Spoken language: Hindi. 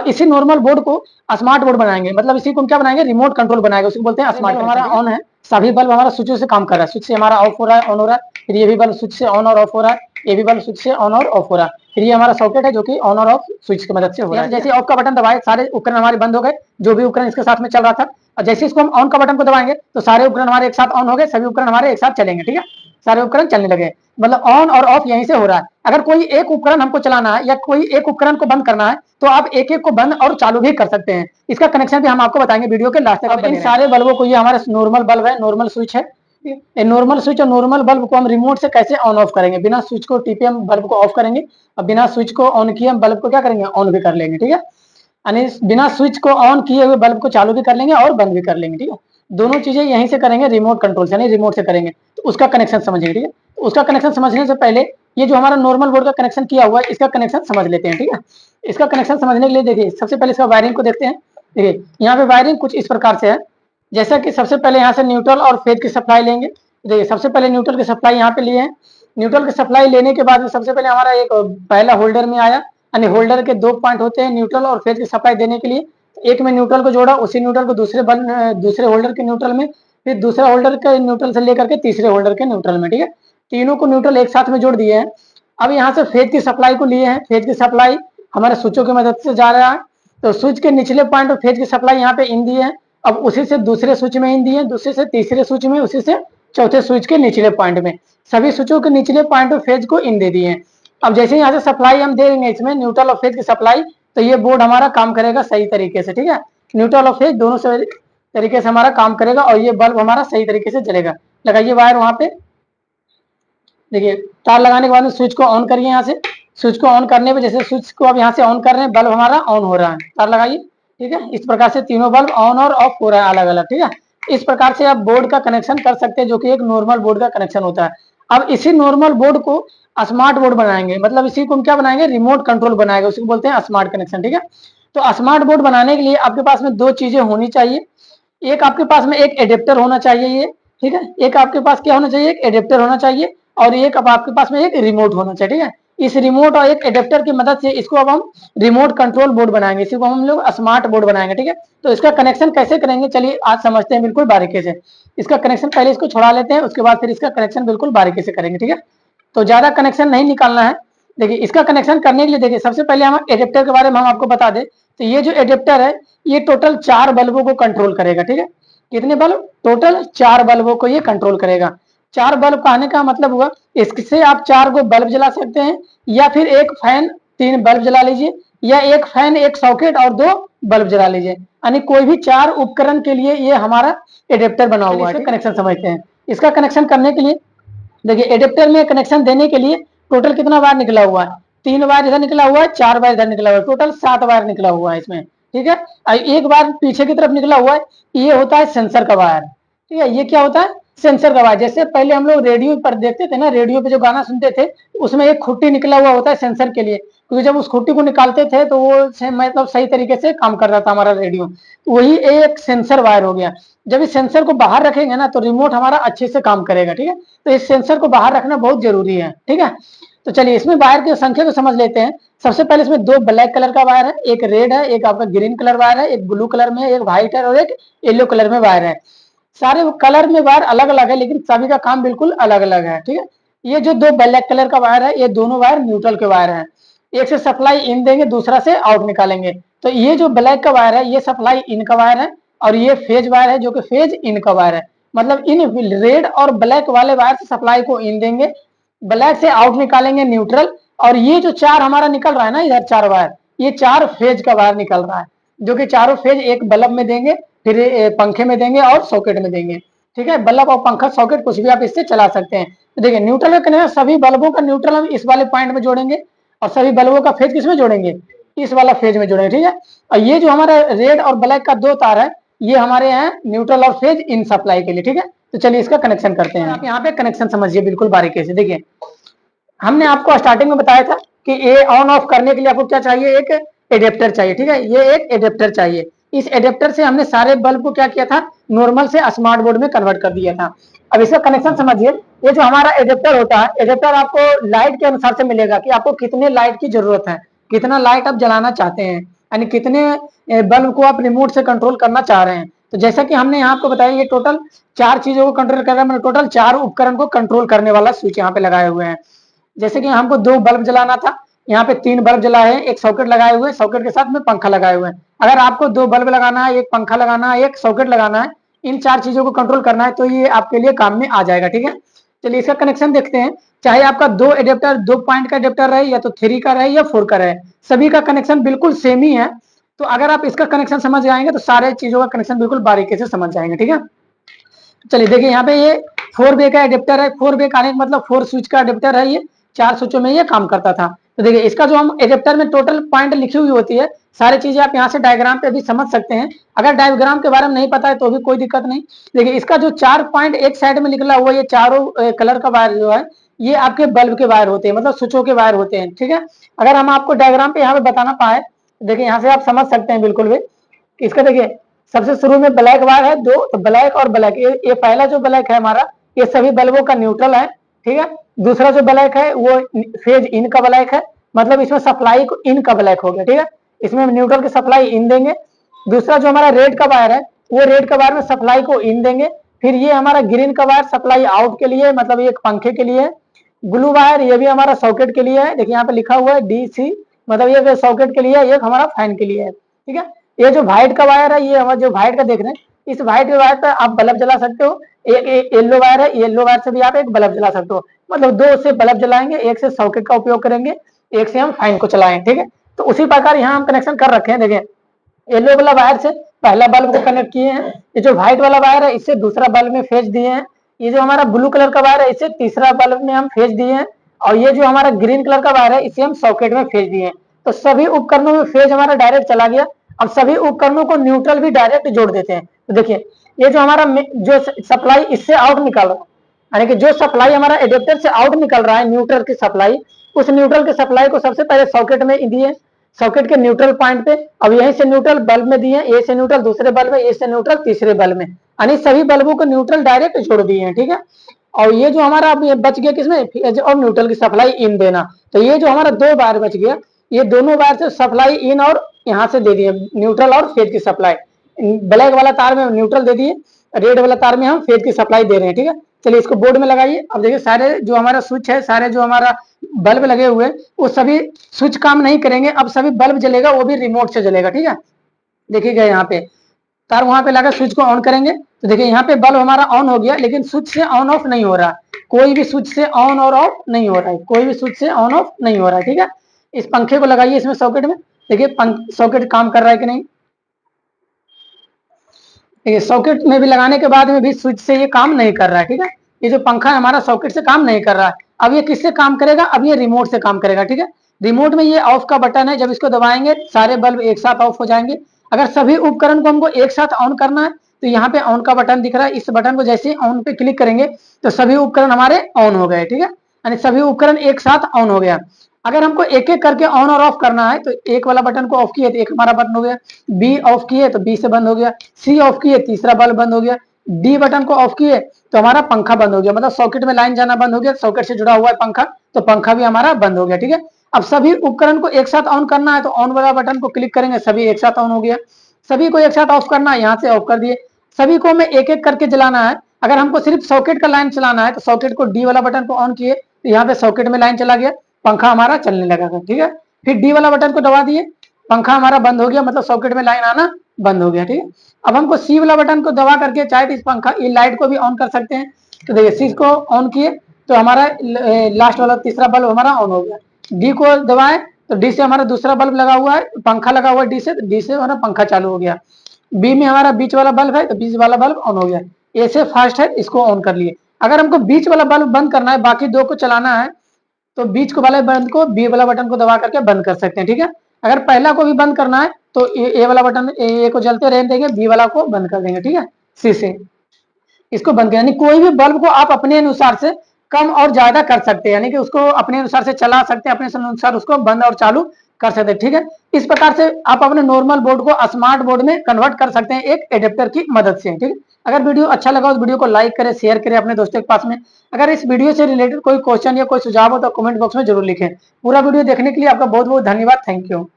इसी नॉर्मल बोर्ड को स्मार्ट बोर्ड बनाएंगे, मतलब इसी को हम क्या बनाएंगे, रिमोट कंट्रोल बनाएंगे, उसको बोलते हैं स्मार्ट। हमारा ऑन है, सभी बल्ब हमारा स्विच से काम कर रहा है, स्विच से हमारा ऑफ हो रहा है, ऑन हो रहा है, फिर ये भी बल्ब स्विच से ऑन और ऑफ हो रहा है, ये भी बल्ब स्विच से ऑन और ऑफ हो रहा है, फिर ये हमारा सॉकेट है जो कि ऑन और ऑफ स्विच की मदद से हो रहा है। जैसे ऑफ का बटन दबाए सारे उपकरण हमारे बंद हो गए, जो भी उपकरण इसके साथ में चल रहा था, और जैसे इसको हम ऑन का बटन को दबाएंगे तो सारे उपकरण हमारे एक साथ ऑन हो गए, सभी उपकरण हमारे एक साथ चलेंगे, ठीक है, सारे उपकरण चलने लगे, मतलब ऑन और ऑफ यहीं से हो रहा है। अगर कोई एक उपकरण हमको चलाना है या कोई एक उपकरण को बंद करना है तो आप एक एक को बंद और चालू भी कर सकते हैं। इसका कनेक्शन भी हम आपको बताएंगे वीडियो के लास्ट तक। इन सारे बल्बों को, ये हमारा नॉर्मल बल्ब है, नॉर्मल स्विच है, नॉर्मल स्विच और नॉर्मल बल्ब को हम रिमोट से कैसे ऑन ऑफ करेंगे, बिना स्विच को टीपे हम बल्ब को ऑफ करेंगे और बिना स्विच को ऑन किए हम बल्ब को क्या करेंगे, ऑन भी कर लेंगे, ठीक है, यानी बिना स्विच को ऑन किए हुए बल्ब को चालू भी कर लेंगे और बंद भी कर लेंगे, ठीक है, दोनों चीजें यहीं से करेंगे, रिमोट कंट्रोल से, यानी रिमोट से करेंगे। तो उसका कनेक्शन समझिए, ठीक है, तो उसका कनेक्शन समझने से पहले ये जो हमारा नॉर्मल बोर्ड का कनेक्शन किया हुआ है इसका कनेक्शन समझ लेते हैं, ठीक है। इसका कनेक्शन समझने के लिए देखिए सबसे पहले इसका वायरिंग को देखते हैं। देखिए यहाँ पे वायरिंग कुछ इस प्रकार से है, जैसा कि सबसे पहले यहाँ से न्यूट्रल और फेज की सप्लाई लेंगे। देखिए सबसे पहले न्यूट्रल की सप्लाई यहाँ पे लिए हैं, न्यूट्रल की सप्लाई लेने के बाद में सबसे पहले हमारा एक पहला होल्डर में आया, यानी होल्डर के 2 पॉइंट होते हैं न्यूट्रल और फेज की सप्लाई देने के लिए। एक में न्यूट्रल को जोड़ा, उसी न्यूट्रल को दूसरे होल्डर के न्यूट्रल में, फिर दूसरा होल्डर के न्यूट्रल से लेकर के तीसरे होल्डर के न्यूट्रल में, ठीक है, तीनों को न्यूट्रल एक साथ में जोड़ दिए हैं। अब यहाँ से फेज की सप्लाई को लिए हैं, फेज की सप्लाई हमारे स्विचों की मदद से जा रहा है, तो स्विच के निचले पॉइंट और फेज की सप्लाई यहाँ पे इन दिए है। अब उसी से दूसरे स्विच में इन दिए, दूसरे से तीसरे स्विच में, उसी से चौथे स्विच के निचले पॉइंट में, सभी स्विचों के निचले पॉइंट और फेज को इन दे दिए हैं। अब जैसे यहाँ से सप्लाई हम दे देंगे इसमें न्यूट्रल और फेज की सप्लाई, तो ये बोर्ड हमारा काम करेगा सही तरीके से, ठीक है, न्यूट्रल और फेज दोनों से तरीके से हमारा काम करेगा और ये बल्ब हमारा सही तरीके से जलेगा। लगाइए वायर वहां पे, देखिए तार लगाने के बाद में स्विच को ऑन करिए, यहाँ से स्विच को ऑन करने पे जैसे स्विच को अब यहाँ से ऑन कर रहे हैं, बल्ब हमारा ऑन हो रहा है, तार लगाइए, ठीक है, इस प्रकार से तीनों बल्ब ऑन और ऑफ हो रहा है अलग अलग, ठीक है। इस प्रकार से आप बोर्ड का कनेक्शन कर सकते हैं जो कि एक नॉर्मल बोर्ड का कनेक्शन होता है। अब इसी नॉर्मल बोर्ड को स्मार्ट बोर्ड बनाएंगे, मतलब इसी को हम क्या बनाएंगे, रिमोट कंट्रोल बनाएंगे, उसी को बोलते हैं स्मार्ट कनेक्शन, ठीक है। तो स्मार्ट बोर्ड बनाने के लिए आपके पास में 2 चीजें होनी चाहिए, एक आपके पास में एक एडेप्टर होना चाहिए ये, ठीक है, एक आपके पास क्या होना चाहिए, एक एडेप्टर होना चाहिए और एक अब आपके पास में एक रिमोट होना चाहिए, ठीक है। इस रिमोट और एक एडेप्टर की मदद से इसको अब हम रिमोट कंट्रोल बोर्ड बनाएंगे, इसी को हम लोग स्मार्ट बोर्ड बनाएंगे, ठीक है। तो इसका कनेक्शन कैसे करेंगे चलिए आज समझते हैं बिल्कुल बारीकी से। इसका कनेक्शन पहले इसको छुड़ा लेते हैं, उसके बाद फिर इसका कनेक्शन बिल्कुल बारीकी से करेंगे, ठीक है। तो ज्यादा कनेक्शन नहीं निकालना है। देखिए इसका कनेक्शन करने के लिए देखिए सबसे पहले हम एडेप्टर के बारे में हम आपको बता दें, तो ये जो एडेप्टर है ये टोटल 4 बल्बों को कंट्रोल करेगा, ठीक है। कितने बल्ब, टोटल 4 बल्बों को ये कंट्रोल करेगा। 4 बल्ब कहने का मतलब हुआ इससे आप 4 को बल्ब जला सकते हैं, या फिर एक फैन 3 बल्ब जला लीजिए, या एक फैन 1 सॉकेट और 2 बल्ब जला लीजिए, यानी कोई भी 4 उपकरण के लिए ये हमारा एडेप्टर बना हुआ है। कनेक्शन समझते हैं, इसका कनेक्शन करने के लिए देखिए एडेप्टर में कनेक्शन देने के लिए टोटल कितना वायर निकला हुआ है, 3 वायर इधर निकला हुआ है, 4 वायर इधर निकला हुआ है, टोटल 7 वायर निकला हुआ है इसमें, ठीक है। एक वायर पीछे की तरफ निकला हुआ है, ये होता है सेंसर का वायर, ठीक है, ये क्या होता है, सेंसर का वायर। जैसे पहले हम लोग रेडियो पर देखते थे ना, रेडियो पे जो गाना सुनते थे उसमें एक खुट्टी निकला हुआ होता है सेंसर के लिए, क्योंकि जब उस खुट्टी को निकालते थे तो वो मतलब सही तरीके से काम कर रहा था हमारा रेडियो, वही एक सेंसर वायर हो गया। जब इस सेंसर को बाहर रखेंगे ना तो रिमोट हमारा अच्छे से काम करेगा, ठीक है। तो इस सेंसर को बाहर रखना बहुत जरूरी है, ठीक है। तो चलिए इसमें वायर की संख्या को समझ लेते हैं। सबसे पहले इसमें 2 ब्लैक कलर का वायर है, एक रेड है, एक आपका ग्रीन कलर वायर है, एक ब्लू कलर में, एक व्हाइट है और एक येलो कलर में वायर है। सारे कलर में वायर अलग अलग है लेकिन सभी का काम बिल्कुल अलग अलग है, ठीक है। ये जो 2 ब्लैक कलर का वायर है ये दोनों वायर न्यूट्रल के वायर है, एक से सप्लाई इन देंगे दूसरा से आउट निकालेंगे। तो ये जो ब्लैक का वायर है ये सप्लाई इन का वायर है और ये फेज वायर है जो कि फेज इन का वायर है, मतलब इन रेड और ब्लैक वाले वायर से सप्लाई को इन देंगे, ब्लैक से आउट निकालेंगे न्यूट्रल, और ये जो 4 हमारा निकल रहा है ना इधर 4 वायर, ये 4 फेज का वायर निकल रहा है जो कि चारों फेज एक बल्ब में देंगे, फिर पंखे में देंगे और सॉकेट में देंगे, ठीक है। बल्ब और पंखा सॉकेट कुछ भी आप इससे चला सकते हैं। तो देखिए न्यूट्रल का कनेक्शन, सभी बल्बों का न्यूट्रल हम इस वाले पॉइंट में जोड़ेंगे और सभी बल्बों का फेज किसमें जोड़ेंगे, इस वाला फेज में जोड़ेंगे, ठीक है। और ये जो हमारा रेड और ब्लैक का 2 तार है ये हमारे यहाँ न्यूट्रल और फेज इन सप्लाई के लिए, ठीक है। तो चलिए इसका कनेक्शन करते हैं। आप यहाँ पे कनेक्शन समझिए बिल्कुल बारीकी से। देखिए हमने आपको स्टार्टिंग में बताया था कि ये ऑन ऑफ करने के लिए आपको क्या चाहिए, एक एडेप्टर चाहिए, ठीक है, ये एक एडेप्टर चाहिए। इस एडेप्टर से हमने सारे बल्ब को क्या किया था, नॉर्मल से स्मार्ट बोर्ड में कन्वर्ट कर दिया था। अब इसका कनेक्शन समझिए, ये जो हमारा एडेप्टर होता है, एडेप्टर आपको लाइट के अनुसार से मिलेगा कि आपको कितने लाइट की जरूरत है, कितना लाइट आप जलाना चाहते हैं। यानी कितने बल्ब को आप रिमोट से कंट्रोल करना चाह रहे हैं। तो जैसा कि हमने यहाँ आपको बताया, ये टोटल 4 चीजों को कंट्रोल कर रहा है, मतलब टोटल 4 उपकरण को कंट्रोल करने वाला स्विच यहाँ पे लगाए हुए हैं। जैसे कि हमको 2 बल्ब जलाना था, यहाँ पे 3 बल्ब जलाए हैं, एक सॉकेट लगाए हुए, सॉकेट के साथ में पंखा लगाए हुए हैं। अगर आपको 2 बल्ब लगाना है, एक पंखा लगाना है, एक सॉकेट लगाना है, इन 4 चीजों को कंट्रोल करना है, तो ये आपके लिए काम में आ जाएगा। ठीक है, चलिए इसका कनेक्शन देखते हैं। चाहे आपका 2 एडेप्टर 2 पॉइंट का एडेप्टर रहे, या तो 3 का रहे या 4 का रहे, सभी का कनेक्शन बिल्कुल सेम ही है। तो अगर आप इसका कनेक्शन समझ जाएंगे तो सारे चीजों का कनेक्शन बिल्कुल बारीकी से समझ जाएंगे। ठीक है, चलिए देखिए यहाँ पे ये 4 वे का एडेप्टर है। 4 वे का मतलब 4 स्विच का एडेप्टर है, ये 4 स्विचों में ये काम करता था। तो देखिए इसका जो हम एडेप्टर में टोटल पॉइंट लिखी हुई होती है, सारी चीजें आप यहाँ से डायग्राम पे भी समझ सकते हैं। अगर डायग्राम के बारे में नहीं पता है तो भी कोई दिक्कत नहीं। देखिए इसका जो 4 पॉइंट एक साइड में निकला हुआ, ये चारों कलर का वायर जो है, ये आपके बल्ब के वायर होते हैं, मतलब स्विचों के वायर होते हैं। ठीक है, अगर हम आपको डायग्राम पे यहाँ पे बताना पाए, देखिए यहाँ से आप समझ सकते हैं बिल्कुल भी। इसका देखिए सबसे शुरू में ब्लैक वायर है 2, तो ब्लैक और ब्लैक, ये पहला जो ब्लैक है हमारा, ये सभी बल्बों का न्यूट्रल है। ठीक है, दूसरा जो ब्लैक है वो फेज इन का ब्लैक है, मतलब इसमें सप्लाई को इन का ब्लैक हो गया। ठीक है, इसमें न्यूट्रल की सप्लाई इन देंगे। दूसरा जो हमारा रेड का वायर है, वो रेड का वायर में सप्लाई को इन देंगे। फिर ये हमारा ग्रीन का वायर सप्लाई आउट के लिए, मतलब ये एक पंखे के लिए है। ब्लू वायर ये भी हमारा सॉकेट के लिए है, देखिए यहाँ पे लिखा हुआ है DC, मतलब ये सॉकेट के लिए है, ये हमारा फैन के लिए है। ठीक है, ये जो व्हाइट का वायर है, ये हमारा जो व्हाइट का देख रहे हैं, इस व्हाइट के वायर पर आप बल्ब जला सकते हो। एक येलो वायर है, येलो वायर से भी आप एक बल्ब जला सकते हो, मतलब 2 से बल्ब जलाएंगे, एक से सॉकेट का उपयोग करेंगे, एक से हम फैन को चलाएंगे। ठीक है, तो उसी प्रकार यहाँ हम कनेक्शन कर रखे हैं। देखिए येलो वाला वायर से पहला बल्ब को कनेक्ट किए हैं, ये जो व्हाइट वाला वायर है इससे दूसरा बल्ब में फेज दिए हैं, ये जो हमारा ब्लू कलर का वायर है इससे तीसरा बल्ब में हम फेज दिए हैं, और ये जो हमारा ग्रीन कलर का वायर है इसे हम सॉकेट में फेज दिए हैं। तो सभी उपकरणों में फेज हमारा डायरेक्ट चला गया। अब सभी उपकरणों को न्यूट्रल भी डायरेक्ट जोड़ देते हैं। तो देखिए ये जो हमारा जो सप्लाई इससे आउट निकल रहा है, यानी कि जो सप्लाई हमारा एडेप्टर से आउट निकल रहा है, न्यूट्रल की सप्लाई, उस न्यूट्रल की सप्लाई को सबसे पहले सॉकेट में दिए, सॉकेट के न्यूट्रल पॉइंट पे। अब यहीं से न्यूट्रल बल्ब में दिए, ए से न्यूट्रल दूसरे बल्ब में, ए से न्यूट्रल तीसरे बल्ब में, यानी सभी बल्बों को न्यूट्रल डायरेक्ट जोड़ दिए हैं। ठीक है, और ये जो हमारा अब बच गया किसमें, फेज और न्यूट्रल की सप्लाई इन देना। तो ये जो हमारा 2 वायर बच गया, ये दोनों वायर से सप्लाई इन और यहाँ से दे दिए न्यूट्रल और फेज की सप्लाई। ब्लैक वाला तार में न्यूट्रल दे दिए, रेड वाला तार में हम फेज की सप्लाई दे रहे हैं। ठीक है, चलिए इसको बोर्ड में लगाइए। अब देखिए सारे जो हमारा स्विच है, सारे जो हमारा बल्ब लगे हुए हैं, वो सभी स्विच काम नहीं करेंगे। अब सभी बल्ब जलेगा, वो भी रिमोट से जलेगा। ठीक है, देखिएगा यहाँ पे तार वहां पे लगा, स्विच को ऑन करेंगे तो देखिए यहाँ पे बल्ब हमारा ऑन हो गया, लेकिन स्विच से ऑन ऑफ नहीं हो रहा, कोई भी स्विच से ऑन और ऑफ नहीं हो रहा है, कोई भी स्विच से ऑन ऑफ नहीं हो रहा है। ठीक है, इस पंखे को लगाइए इसमें सॉकेट में, देखिए सॉकेट काम कर रहा है कि नहीं। देखिए सॉकेट में भी लगाने के बाद में भी स्विच से ये काम नहीं कर रहा है। ठीक है, ये जो पंखा है हमारा सॉकेट से काम नहीं कर रहा है। अब ये किससे काम करेगा, अब ये रिमोट से काम करेगा। ठीक है, रिमोट में ये ऑफ का बटन है, जब इसको दबाएंगे सारे बल्ब एक साथ ऑफ हो जाएंगे। अगर सभी उपकरण को हमको एक साथ ऑन करना है तो यहाँ पे ऑन का बटन दिख रहा है, इस बटन को जैसे ही ऑन पे क्लिक करेंगे तो सभी उपकरण हमारे ऑन हो गए। ठीक है, यानी सभी उपकरण एक साथ ऑन हो गया। अगर हमको एक एक करके ऑन और ऑफ करना है तो एक वाला बटन को ऑफ किए तो एक हमारा बटन हो गया, बी ऑफ किए तो बी से बंद हो गया, सी ऑफ किए तीसरा बल्ब बंद हो गया, डी बटन को ऑफ किए तो हमारा पंखा बंद हो गया, मतलब सॉकेट में लाइन जाना बंद हो गया, सॉकेट से जुड़ा हुआ है पंखा, तो पंखा भी हमारा बंद हो गया। ठीक है, अब सभी उपकरण को एक साथ ऑन करना है तो ऑन वाला बटन को क्लिक करेंगे, सभी एक साथ ऑन हो गया। सभी को एक साथ ऑफ करना है, यहाँ से ऑफ कर दिए। सभी को हमें एक एक करके जलाना है। अगर हमको सिर्फ सॉकेट का लाइन चलाना है तो सॉकेट को डी वाला बटन को ऑन किए तो यहाँ पे सॉकेट में लाइन चला गया, पंखा हमारा चलने लगा था। ठीक है, फिर डी वाला बटन को दबा दिए, पंखा हमारा बंद हो गया, मतलब सॉकेट में लाइन आना बंद हो गया। ठीक है, अब हमको सी वाला बटन को दबा करके चाहे तो इस पंखा ये लाइट को भी ऑन कर सकते हैं। तो देखिए सी को ऑन किए तो हमारा लास्ट वाला तीसरा बल्ब हमारा ऑन हो गया। डी को दबाए तो डी से हमारा दूसरा बल्ब लगा हुआ है, पंखा लगा हुआ है डी से, तो डी से हमारा पंखा चालू हो गया। बी में हमारा बीच वाला बल्ब है तो बीच वाला बल्ब ऑन हो गया। ए से फास्ट है, इसको ऑन कर लिए। अगर हमको बीच वाला बल्ब बंद करना है, बाकी 2 को चलाना है, तो बीच को वाले बटन को बी वाला बटन को दबा करके बंद कर सकते हैं। ठीक है, अगर पहला को भी बंद करना है तो ए वाला बटन ए को जलते रहने देंगे, बी वाला को बंद कर देंगे। ठीक है, सी से इसको बंद कर, यानी कोई भी बल्ब को आप अपने अनुसार से कम और ज्यादा कर सकते हैं, यानी कि उसको अपने अनुसार से चला सकते हैं, अपने अनुसार उसको बंद और चालू कर सकते हैं। ठीक है, इस प्रकार से आप अपने नॉर्मल बोर्ड को स्मार्ट बोर्ड में कन्वर्ट कर सकते हैं एक एडेप्टर की मदद से। ठीक है, अगर वीडियो अच्छा लगा तो वीडियो को लाइक करें, शेयर करें अपने दोस्तों के पास में। अगर इस वीडियो से रिलेटेड कोई क्वेश्चन या कोई सुझाव हो तो कमेंट बॉक्स में जरूर लिखें। पूरा वीडियो देखने के लिए आपका बहुत बहुत धन्यवाद। Thank you.